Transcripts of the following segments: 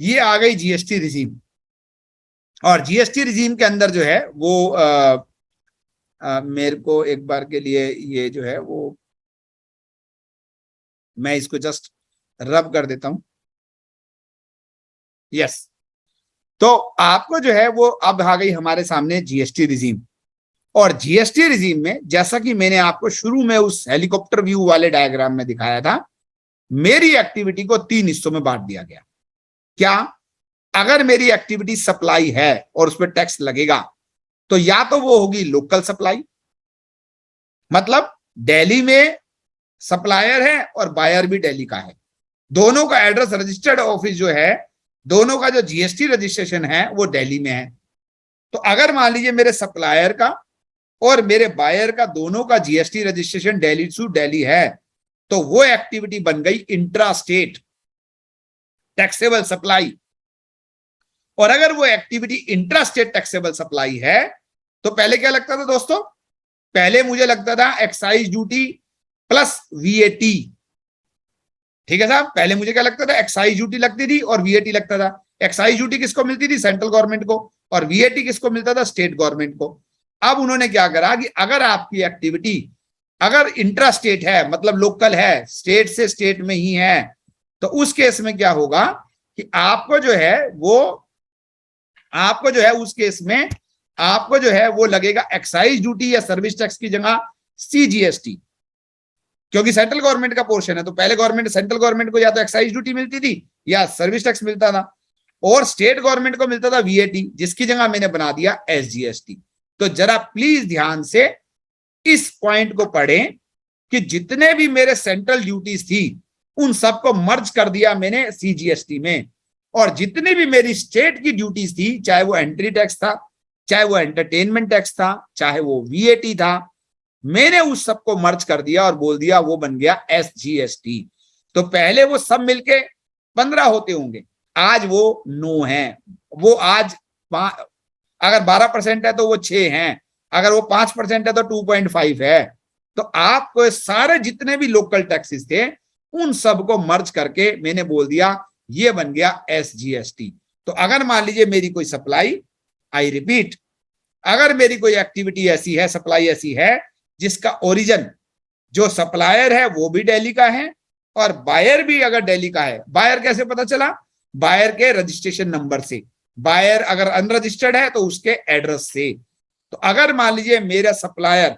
ये आ गई GST regime. और जीएसटी रिजीम के अंदर जो है वो मेरे को एक बार के लिए ये जो है वो मैं इसको जस्ट रब कर देता हूं। यस, तो आपको जो है वो अब आ गई हमारे सामने जीएसटी रिजीम। और जीएसटी रिजीम में जैसा कि मैंने आपको शुरू में उस हेलीकॉप्टर व्यू वाले डायग्राम में दिखाया था, मेरी एक्टिविटी को 3 हिस्सों में बांट दिया गया। क्या? अगर मेरी एक्टिविटी सप्लाई है और उस पर टैक्स लगेगा तो या तो वो होगी लोकल सप्लाई, मतलब दिल्ली में सप्लायर है और बायर भी दिल्ली का है, दोनों का एड्रेस रजिस्टर्ड ऑफिस जो है, दोनों का जो जीएसटी रजिस्ट्रेशन है वो दिल्ली में है। तो अगर मान लीजिए मेरे सप्लायर का और मेरे बायर का दोनों का GST registration Delhi to Delhi है, तो वो एक्टिविटी बन गई इंट्रा स्टेट टैक्सेबल सप्लाई। और अगर वो activity intra state taxable supply है तो पहले क्या लगता था दोस्तों? पहले मुझे लगता था एक्साइज ड्यूटी प्लस वीएटी। ठीक है साहब, पहले मुझे क्या लगता था? एक्साइज ड्यूटी लगती थी और वीएटी लगता था। एक्साइज ड्यूटी किसको मिलती थी? सेंट्रल गवर्नमेंट को। और वीएटी किसको मिलता था? स्टेट गवर्नमेंट को। अब उन्होंने क्या करा कि अगर आपकी एक्टिविटी अगर इंट्रा स्टेट है, मतलब लोकल है, स्टेट से स्टेट में ही है, तो उस केस में क्या होगा कि आपको जो है उस केस में आपको जो है वो लगेगा एक्साइज ड्यूटी या सर्विस टैक्स की जगह सीजीएसटी, क्योंकि सेंट्रल गवर्नमेंट का पोर्शन है। तो पहले सेंट्रल गवर्नमेंट को या तो एक्साइज ड्यूटी मिलती थी या सर्विस टैक्स मिलता था, और स्टेट गवर्नमेंट को मिलता था वीएटी, जिसकी जगह मैंने बना दिया एसजीएसटी। तो जरा प्लीज ध्यान से इस पॉइंट को पढ़ें कि जितने भी मेरे सेंट्रल ड्यूटीज थी उन सबको मर्ज कर दिया मैंने सीजीएसटी में, और जितनी भी मेरी स्टेट की ड्यूटीज थी, चाहे वो एंट्री टैक्स था, चाहे वो एंटरटेनमेंट टैक्स था, चाहे वो वीएटी था, मैंने उस सबको मर्ज कर दिया और बोल दिया वो बन गया एसजीएसटी। तो पहले वो सब मिलके 15 होते होंगे, आज वो 9 हैं। वो आज अगर 12% है तो वो 6 हैं, अगर वो 5% है तो 2.5 है। तो आपको सारे जितने भी लोकल टैक्सेस थे उन सबको मर्ज करके मैंने बोल दिया ये बन गया एसजीएसटी। तो अगर मान लीजिए मेरी कोई सप्लाई, आई रिपीट, अगर मेरी कोई एक्टिविटी ऐसी है, सप्लाई ऐसी है जिसका ओरिजिन जो सप्लायर है वो भी दिल्ली का है और बायर भी अगर दिल्ली का है। बायर कैसे पता चला? बायर के रजिस्ट्रेशन नंबर से। बायर अगर अनरजिस्टर्ड है तो उसके एड्रेस से। तो अगर मान लीजिए मेरा सप्लायर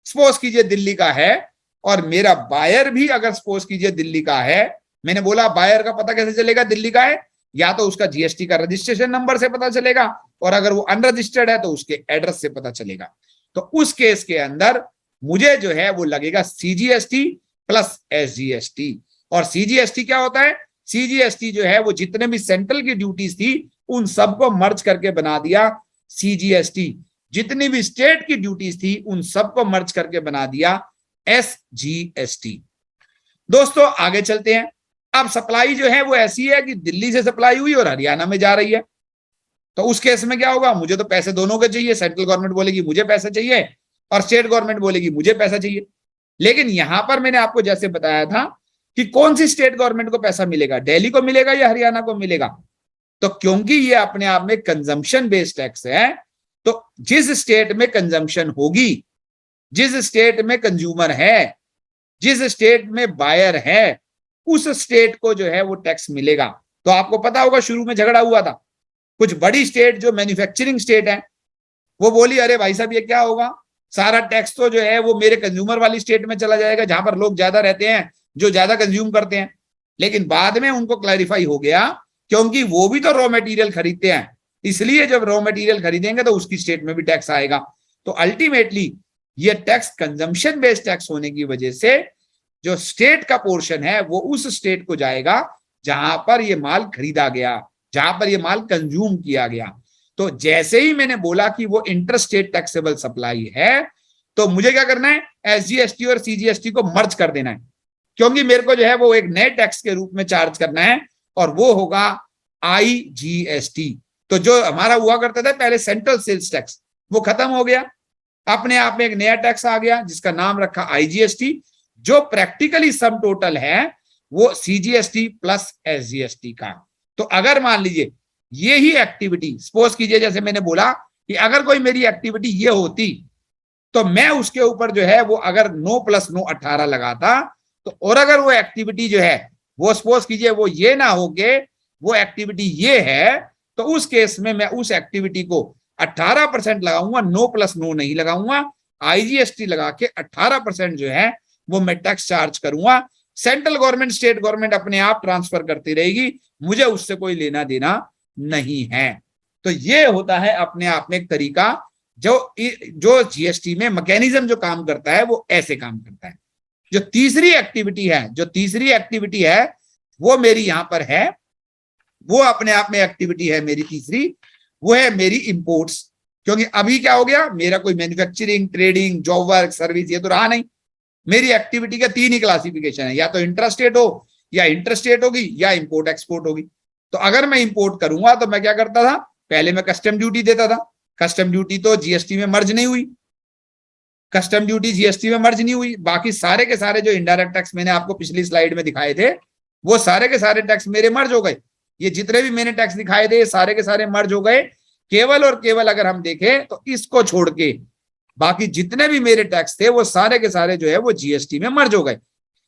सपोज कीजिए दिल्ली का है और मेरा बायर भी अगर सपोज कीजिए दिल्ली का है, मैंने बोला बायर का पता कैसे चलेगा दिल्ली का है? या तो उसका जीएसटी का रजिस्ट्रेशन नंबर से पता चलेगा, और अगर वो अनरजिस्टर्ड है तो उसके एड्रेस से पता चलेगा। तो उस केस के अंदर मुझे जो है वो लगेगा सीजीएसटी प्लस एसजीएसटी। और सीजीएसटी क्या होता है? सीजीएसटी जो है वो जितने भी सेंट्रल की ड्यूटीज थी उन सबको मर्ज करके बना दिया सीजीएसटी, जितनी भी स्टेट की ड्यूटीज थी उन सबको मर्ज करके बना दिया एसजीएसटी। दोस्तों आगे चलते हैं। अब सप्लाई जो है वो ऐसी है कि दिल्ली से सप्लाई हुई और हरियाणा में जा रही है, तो उस केस में क्या होगा? मुझे तो पैसे दोनों के चाहिए। सेंट्रल गवर्नमेंट बोलेगी मुझे पैसा चाहिए और स्टेट गवर्नमेंट बोलेगी मुझे पैसा चाहिए। लेकिन यहां पर मैंने आपको जैसे बताया था कि कौन सी स्टेट गवर्नमेंट को पैसा मिलेगा, दिल्ली को मिलेगा या हरियाणा को मिलेगा? तो क्योंकि ये अपने आप में कंजम्पशन बेस्ड टैक्स है, तो जिस स्टेट में कंजम्पशन होगी, जिस स्टेट में कंज्यूमर है, जिस स्टेट में बायर है, उस स्टेट को जो है वो टैक्स मिलेगा। तो आपको पता होगा शुरू में झगड़ा हुआ था, कुछ बड़ी स्टेट जो मैन्युफैक्चरिंग स्टेट है वो बोली अरे भाई साहब ये क्या होगा, सारा टैक्स तो जो है वो मेरे कंज्यूमर वाली स्टेट में चला जाएगा जहां पर लोग ज्यादा रहते हैं, जो ज्यादा कंज्यूम करते हैं। लेकिन बाद में उनको क्लैरिफाई हो गया क्योंकि वो भी तो रॉ मटेरियल खरीदते हैं, इसलिए जब रॉ मटेरियल खरीदेंगे तो उसकी स्टेट में भी टैक्स आएगा। तो अल्टीमेटली ये टैक्स कंजम्पशन बेस्ड टैक्स होने की वजह से जो स्टेट का पोर्शन है वो उस स्टेट को जाएगा जहां पर ये माल खरीदा गया, जहां पर ये माल कंज्यूम किया गया। तो जैसे ही मैंने बोला कि वो इंटर स्टेट टैक्सेबल सप्लाई है, तो मुझे क्या करना है? एसजीएसटी और सीजीएसटी को मर्ज कर देना है, क्योंकि मेरे को जो है वो एक नए टैक्स के रूप में चार्ज करना है, और वो होगा आईजीएसटी। तो जो हमारा हुआ करता था पहले सेंट्रल सेल्स टैक्स, वो खत्म हो गया, अपने आप में एक नया टैक्स आ गया जिसका नाम रखा आईजीएसटी, जो प्रैक्टिकली सम टोटल है वो सीजीएसटी प्लस एसजीएसटी का। तो अगर मान लीजिए ये ही एक्टिविटी, सपोज कीजिए जैसे मैंने बोला कि अगर कोई मेरी एक्टिविटी ये होती तो मैं उसके ऊपर जो है वो अगर 9 + 9 18 लगाता, तो और अगर वो एक्टिविटी जो है वो सपोज कीजिए वो ये ना हो के वो एक्टिविटी ये है, तो उस केस में मैं उस एक्टिविटी को 18% लगाऊंगा, 9 + 9 नहीं लगाऊंगा, आईजीएसटी लगा के 18% जो है वो मैं टैक्स चार्ज करूंगा। सेंट्रल गवर्नमेंट स्टेट गवर्नमेंट अपने आप ट्रांसफर करती रहेगी, मुझे उससे कोई लेना देना नहीं है। तो ये होता है अपने आप में एक तरीका जो जीएसटी में मैकेनिज्म जो काम करता है वो ऐसे काम करता है। जो तीसरी एक्टिविटी है वो मेरी यहां पर है, वो अपने आप में एक्टिविटी है मेरी तीसरी, वो है मेरी इंपोर्ट्स। क्योंकि अभी क्या हो गया, मेरा कोई manufacturing, trading, job work, service ये तो रहा नहीं। मेरी एक्टिविटी का 3 ही क्लासिफिकेशन है, या तो इंट्रास्टेट हो, या इंटरस्टेट होगी, या इंपोर्ट एक्सपोर्ट होगी। तो अगर मैं इंपोर्ट करूंगा तो मैं क्या करता था, पहले मैं कस्टम ड्यूटी देता था। कस्टम ड्यूटी तो जीएसटी में मर्ज नहीं हुई, कस्टम ड्यूटी जीएसटी में मर्ज नहीं हुई। बाकी सारे के सारे जो इनडायरेक्ट टैक्स मैंने आपको पिछली स्लाइड में दिखाए थे, वो सारे के सारे टैक्स मेरे मर्ज हो गए। ये जितने भी मैंने टैक्स दिखाए थे सारे के सारे मर्ज हो गए। केवल और केवल अगर हम देखें तो इसको छोड़ के बाकी जितने भी मेरे टैक्स थे वो सारे के सारे जो है वो जीएसटी में मर्ज हो गए।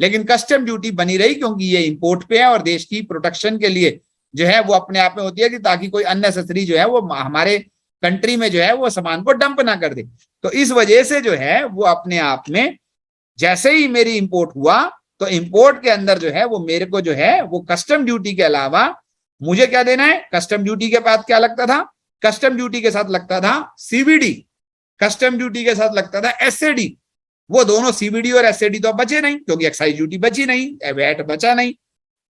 लेकिन कस्टम ड्यूटी बनी रही, क्योंकि ये इंपोर्ट पे है और देश की प्रोटेक्शन के लिए जो है वो अपने आप में होती है कि ताकि कोई अननेसेसरी जो है वो हमारे कंट्री में जो है वो सामान को डंप ना कर दे। तो इस वजह से जो है वो अपने आप में जैसे ही मेरी इंपोर्ट हुआ तो इंपोर्ट के अंदर जो है वो मेरे को जो है वो कस्टम ड्यूटी के अलावा मुझे क्या देना है, कस्टम ड्यूटी के बाद क्या लगता था, कस्टम ड्यूटी के साथ लगता था सीवीडी, कस्टम ड्यूटी के साथ लगता था एसएडी। वो दोनों सीवीडी और एसएडी तो बचे नहीं, क्योंकि एक्साइज ड्यूटी बची नहीं, वैट बचा नहीं।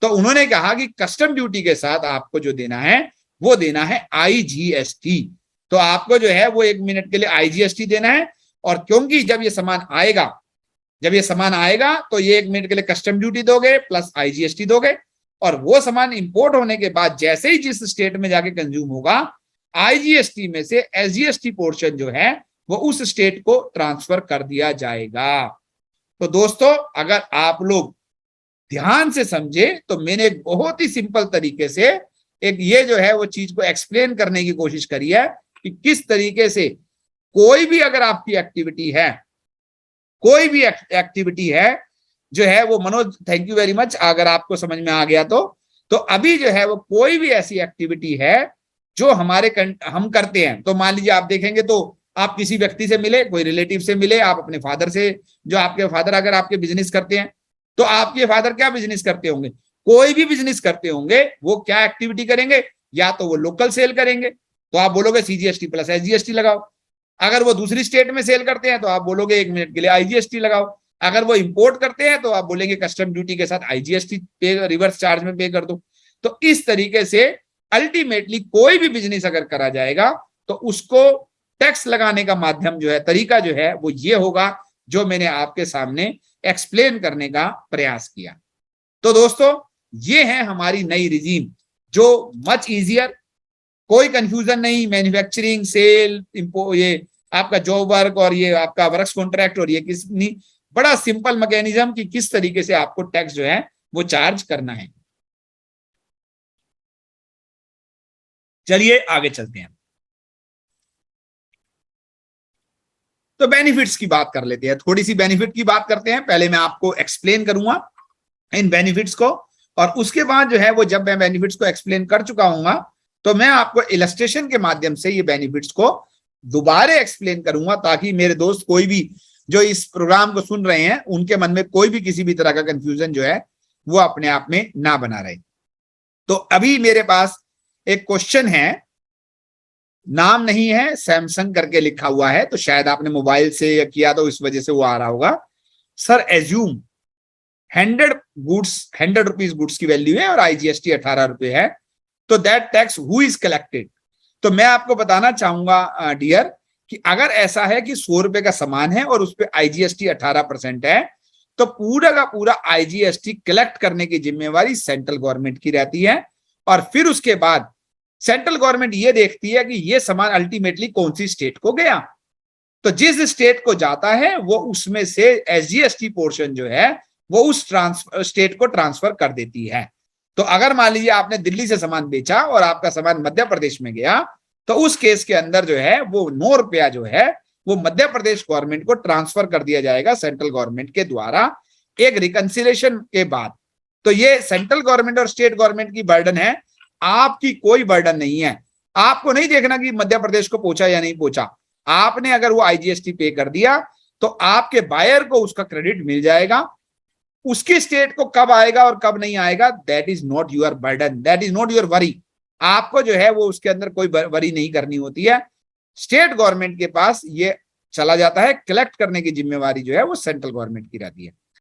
तो उन्होंने कहा कि कस्टम ड्यूटी के साथ आपको जो देना है वो देना है आईजीएसटी। तो आपको जो है वो 1 मिनट के लिए आईजीएसटी देना है। और क्योंकि जब ये सामान आएगा तो ये 1 मिनट के लिए कस्टम ड्यूटी दोगे प्लस आईजीएसटी दोगे, और वो सामान इंपोर्ट होने के बाद जैसे ही जिस स्टेट में जाके कंज्यूम होगा, आईजीएसटी में से एसजीएसटी पोर्शन जो है वो उस स्टेट को ट्रांसफर कर दिया जाएगा। तो दोस्तों अगर आप लोग ध्यान से समझे तो मैंने एक बहुत ही सिंपल तरीके से एक ये जो है वो चीज को एक्सप्लेन करने की कोशिश करी है कि किस तरीके से कोई भी अगर आपकी एक्टिविटी है जो है वो, Manoj thank you very much, अगर आपको समझ में आ गया तो अभी जो है वो कोई भी ऐसी एक्टिविटी है जो हम करते हैं। तो मान लीजिए आप देखेंगे तो आप किसी व्यक्ति से मिले, कोई रिलेटिव से मिले, आप अपने फादर से, जो आपके फादर अगर आपके बिजनेस करते हैं तो आपके फादर क्या बिजनेस करते होंगे, कोई भी बिजनेस करते होंगे, वो क्या एक्टिविटी करेंगे, या तो वो लोकल सेल करेंगे तो आप बोलोगे सीजीएसटी प्लस एसजीएसटी लगाओ। अगर वो दूसरी स्टेट में सेल करते हैं तो आप बोलोगे 1 मिनट के लिए आईजीएसटी लगाओ। अगर वो इंपोर्ट करते हैं तो आप बोलेंगे कस्टम ड्यूटी के साथ आईजीएसटी पे, रिवर्स चार्ज में पे कर दो। तो इस तरीके से अल्टीमेटली कोई भी बिजनेस अगर करा जाएगा तो उसको टैक्स लगाने का माध्यम जो है, तरीका जो है वो ये होगा जो मैंने आपके सामने एक्सप्लेन करने का प्रयास किया। तो दोस्तों ये है हमारी नई रिजीम जो मच इजियर, कोई कंफ्यूजन नहीं, मैन्युफैक्चरिंग, सेल, ये आपका जॉब वर्क और ये आपका वर्क्स कॉन्ट्रैक्ट और ये किसनी, बड़ा सिंपल मैकेनिज्म कि किस तरीके से आपको टैक्स जो है वो चार्ज करना है। चलिए आगे चलते हैं। तो बेनिफिट्स की बात कर लेते हैं, थोड़ी सी बेनिफिट की बात करते हैं। पहले मैं आपको एक्सप्लेन करूंगा इन बेनिफिट्स को, और उसके बाद जो है वो जब मैं बेनिफिट्स को एक्सप्लेन कर चुका हूंगा तो मैं आपको इलस्ट्रेशन के माध्यम से ये बेनिफिट्स को दोबारा एक्सप्लेन करूंगा, ताकि मेरे दोस्त कोई भी जो इस प्रोग्राम को सुन रहे हैं उनके मन में कोई भी किसी भी तरह का कंफ्यूजन जो है वो अपने आप में ना बना रहे। तो अभी मेरे पास एक क्वेश्चन है, नाम नहीं है, सैमसंग करके लिखा हुआ है, तो शायद आपने मोबाइल से किया तो इस वजह से वो आ रहा होगा। सर एज्यूम 100 रुपीज गुड्स की वैल्यू है और आईजीएसटी 18 रुपए है, तो that tax who is collected. तो मैं आपको बताना चाहूंगा डियर कि अगर ऐसा है कि 100 रुपए का सामान है और उस पर आईजीएसटी 18% है, तो पूरा का पूरा आईजीएसटी कलेक्ट करने की जिम्मेवारी सेंट्रल गवर्नमेंट की रहती है। और फिर उसके बाद सेंट्रल गवर्नमेंट ये देखती है कि ये सामान अल्टीमेटली कौन सी स्टेट को गया, तो जिस स्टेट को जाता है वो उसमें से एसजीएसटी पोर्शन जो है वो उस स्टेट को ट्रांसफर कर देती है। तो अगर मान लीजिए आपने दिल्ली से सामान बेचा और आपका सामान मध्य प्रदेश में गया, तो उस केस के अंदर जो है वो 9 रुपया जो है वो मध्य प्रदेश गवर्नमेंट को ट्रांसफर कर दिया जाएगा सेंट्रल गवर्नमेंट के द्वारा एक रिकंसिलेशन के बाद। तो ये सेंट्रल गवर्नमेंट और स्टेट गवर्नमेंट की बर्डन है, आपकी कोई बर्डन नहीं है। आपको नहीं देखना कि मध्य प्रदेश को पहुंचा या नहीं पहुंचा। आपने अगर वो आईजीएसटी पे कर दिया तो आपके बायर को उसका क्रेडिट मिल जाएगा। उसकी स्टेट को कब आएगा और कब नहीं आएगा, that is not your burden, that is not your worry. आपको जो है वो उसके अंदर कोई वरी नहीं करनी होती है। स्टेट गवर्नमेंट के पास ये चला जाता है, कलेक्ट करने की जिम्मेवारी जो है वो सेंट्रल गवर्नमेंट की रहती है।